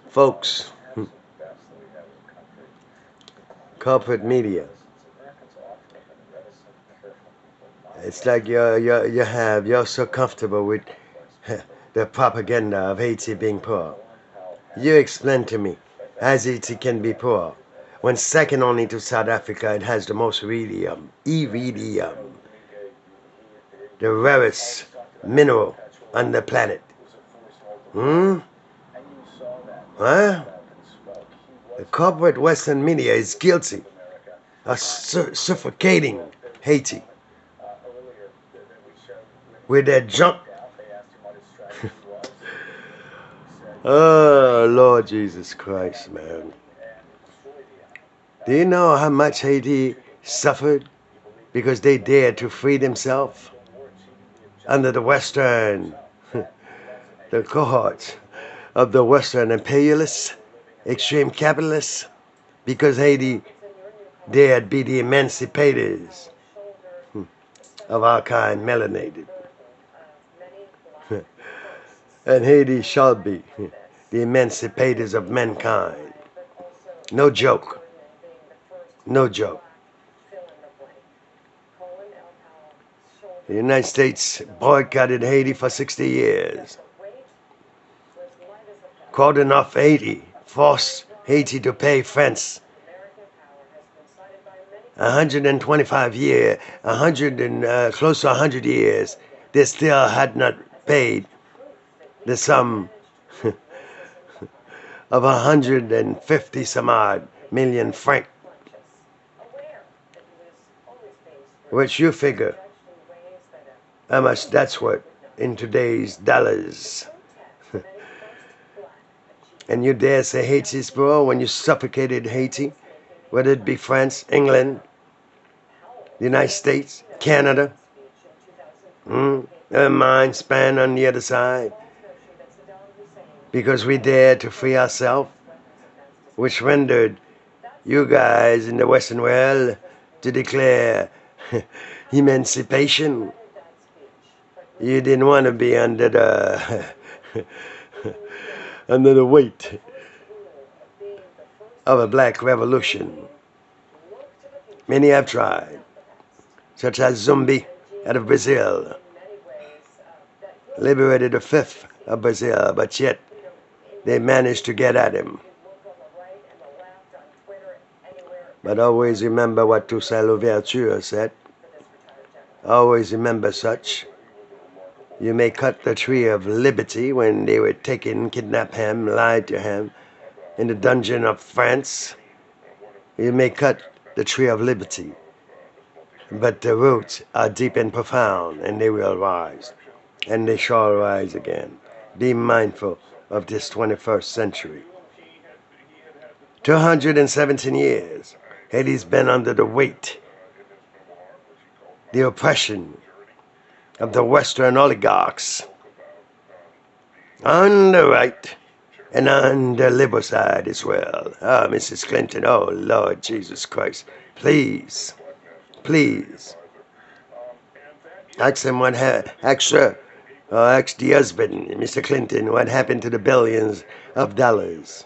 Folks, corporate media. It's like you're so comfortable with the propaganda of Haiti being poor. You explain to me, as Haiti can be poor, when second only to South Africa, it has the most iridium, the rarest mineral on the planet. Hmm? Huh? The corporate Western media is guilty of suffocating Haiti with their junk. Oh, Lord Jesus Christ, man. Do you know how much Haiti suffered because they dared to free themselves under the Western, the cohorts of the Western imperialists, extreme capitalists, because Haiti dared be the emancipators of our kind, melanated. And Haiti shall be the emancipators of mankind. No joke. No joke. The United States boycotted Haiti for 60 years. Cordon off Haiti, forced Haiti to pay France 125 years, close to 100 years. They still had not paid the sum of 150 some odd million francs, which you figure how much that's worth in today's dollars. And you dare say Haiti's poor when you suffocated Haiti, whether it be France, England, the United States, Canada, a mind span on the other side, because we dared to free ourselves, which rendered you guys in the Western world to declare emancipation. You didn't want to be under the under the weight of a black revolution. Many have tried, such as Zumbi out of Brazil, liberated a fifth of Brazil, but yet they managed to get at him. But always remember what Toussaint Louverture said. Always remember such. You may cut the tree of liberty when they were taken, kidnapped him, lied to him in the dungeon of France. You may cut the tree of liberty, but the roots are deep and profound, and they will rise, and they shall rise again. Be mindful of this 21st century. 217 years, Haiti's been under the weight, the oppression of the Western oligarchs on the right and on the liberal side as well. Ah, Mrs. Clinton, oh Lord Jesus Christ, please, please. Ask him what ask her, or ask the husband, Mr. Clinton, what happened to the billions of dollars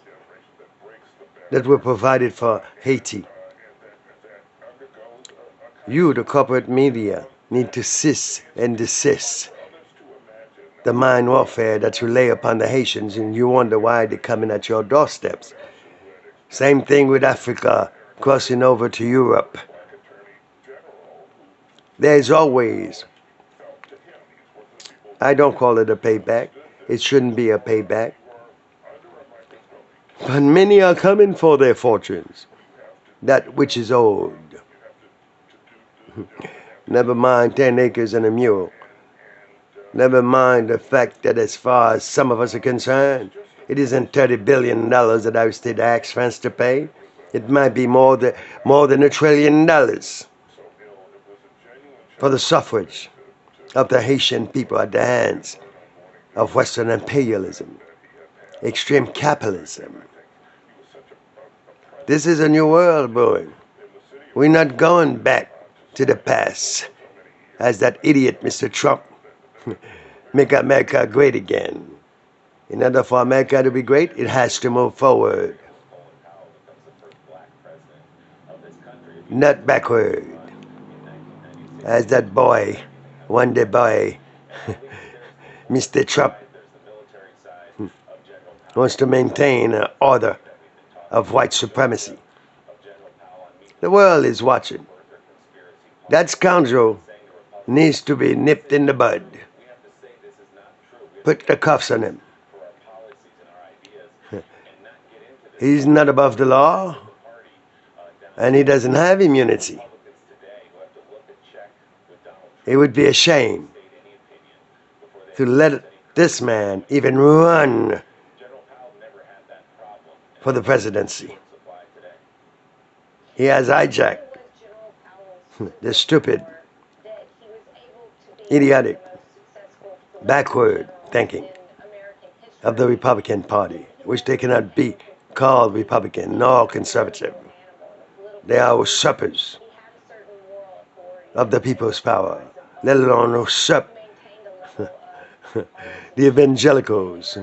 that were provided for Haiti. You, the corporate media, need to cease and desist the mind warfare that you lay upon the Haitians, and you wonder why they're coming at your doorsteps. Same thing with Africa crossing over to Europe. There's always, I don't call it a payback. It shouldn't be a payback. But many are coming for their fortunes, that which is owed. Never mind 10 acres and a mule. Never mind the fact that as far as some of us are concerned, it isn't $30 billion that our state asks France to pay. It might be more than $1 trillion for the suffrage of the Haitian people at the hands of Western imperialism, extreme capitalism. This is a new world, boy. We're not going back to the past as that idiot Mr. Trump make America great again. In order for America to be great, it has to move forward, not backward. As that boy, one day boy, Mr. Trump, wants to maintain an order of white supremacy. The world is watching. That scoundrel needs to be nipped in the bud. Put the cuffs on him. He's not above the law, and he doesn't have immunity. It would be a shame to let this man even run for the presidency. He has hijacked the stupid, idiotic, backward thinking of the Republican Party, which they cannot be called Republican nor conservative. They are usurpers of the people's power, let alone usurp the evangelicals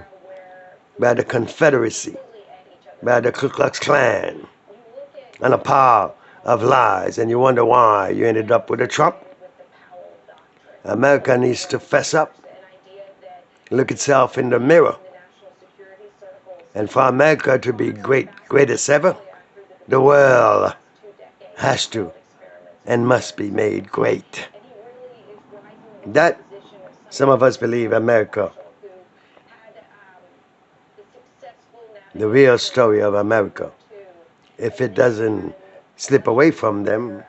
by the Confederacy, by the Ku Klux Klan, and a pile of lies, and you wonder why you ended up with a Trump. America needs to fess up, look itself in the mirror, and for America to be greatest ever, the world has to and must be made great. That, some of us believe America, the real story of America, if it doesn't slip away from them,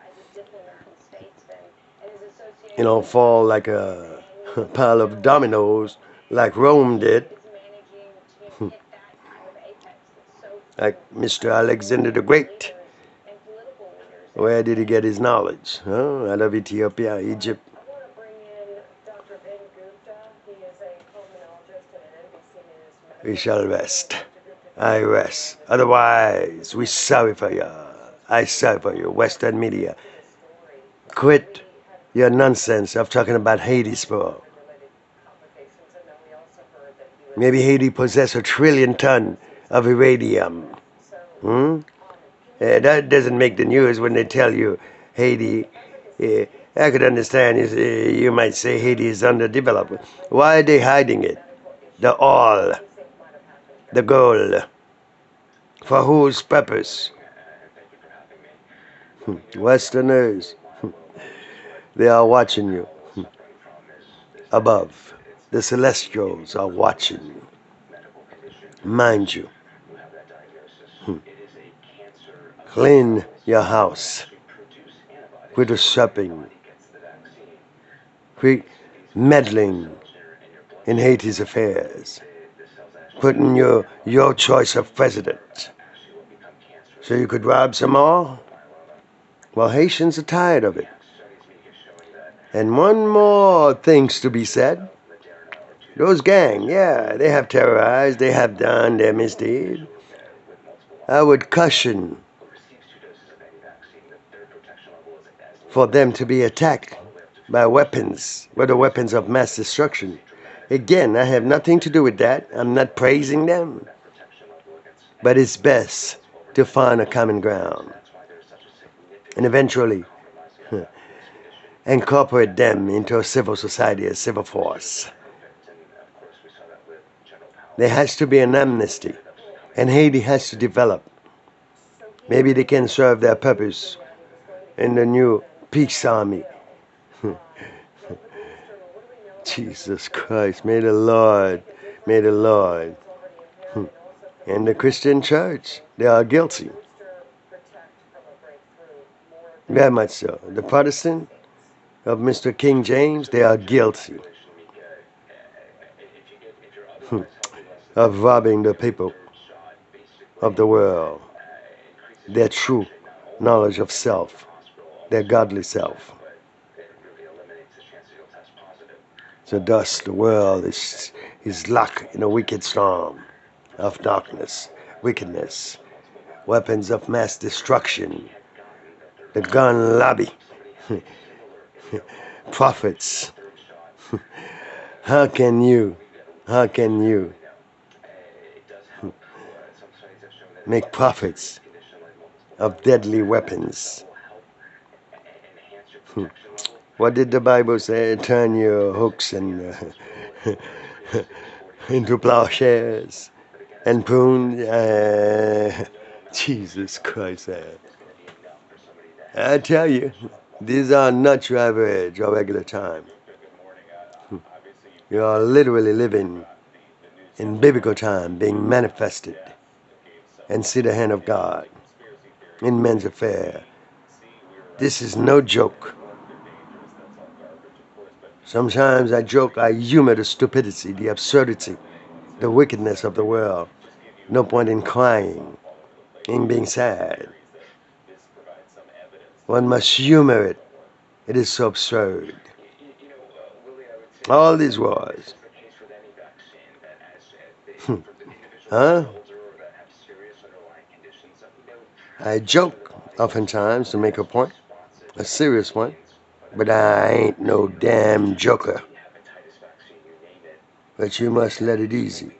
fall like a pile of dominoes, like Rome did, like Mr. Alexander the Great. Where did he get his knowledge? Out of Ethiopia, Egypt. We shall rest. I rest. Otherwise, we sorry for you. I sorry for you, Western media. Quit your nonsense of talking about Haiti's poor. Maybe Haiti possesses 1 trillion tons of uranium. That doesn't make the news when they tell you Haiti. I could understand you might say Haiti is underdeveloped. Why are they hiding it? The oil, the gold. For whose purpose? Westerners, they are watching you. Above, the celestials are watching you. Mind you. Clean your house. Quit usurping. Quit meddling in Haiti's affairs. Putting your choice of president. So you could rob some more? Well, Haitians are tired of it. And one more thing's to be said. Those gangs, yeah, they have terrorized, they have done their misdeed. I would caution for them to be attacked by weapons, whether weapons of mass destruction. Again, I have nothing to do with that. I'm not praising them. But it's best to find a common ground and eventually incorporate them into a civil society, a civil force. There has to be an amnesty, and Haiti has to develop. Maybe they can serve their purpose in the new peace army. Jesus Christ, may the Lord, and the Christian church, they are guilty. Very much so. The Protestant of Mr. King James, they are guilty of robbing the people of the world, their true knowledge of self, their godly self. So thus the world is locked in a wicked storm of darkness, wickedness, weapons of mass destruction, the gun lobby, prophets. How can you make profits of deadly weapons. What did the Bible say? Turn your hooks and into plowshares and prune. Jesus Christ. I tell you, these are not your average or regular time. You are literally living in biblical time, being manifested, and see the hand of God in men's affair. This is no joke. Sometimes I joke, I humor the stupidity, the absurdity, the wickedness of the world. No point in crying, in being sad. One must humor it. It is so absurd. All these wars. Huh? I joke oftentimes to make a point, a serious one, but I ain't no damn joker. But you must let it easy.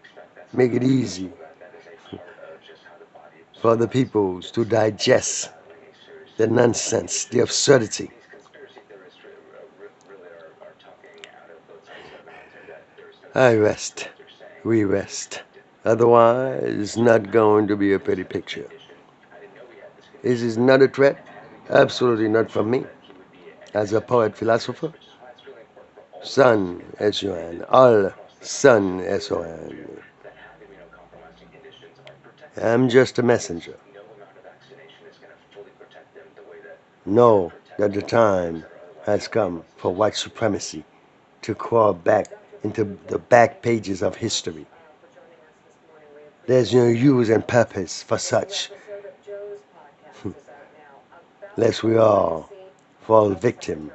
Make it easy for the peoples to digest the nonsense, the absurdity. I rest. We rest. Otherwise, it's not going to be a pretty picture. This is not a threat. Absolutely not from me. As a poet philosopher, Sun S-U-N. Al Sun S-O-N. I'm just a messenger. Know that the time has come for white supremacy to crawl back into the back pages of history. There's no use and purpose for such, lest we all fall victim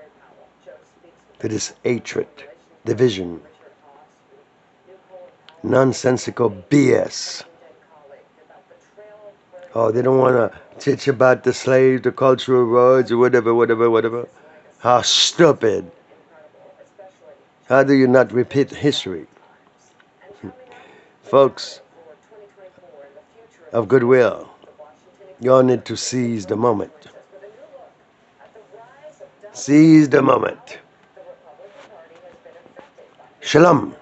to this hatred, division, nonsensical BS. Oh, they don't want to teach about the slaves, the cultural roads, or whatever. How stupid. How do you not repeat history? Folks of goodwill, you all need to seize the moment. Seize the moment. Shalom.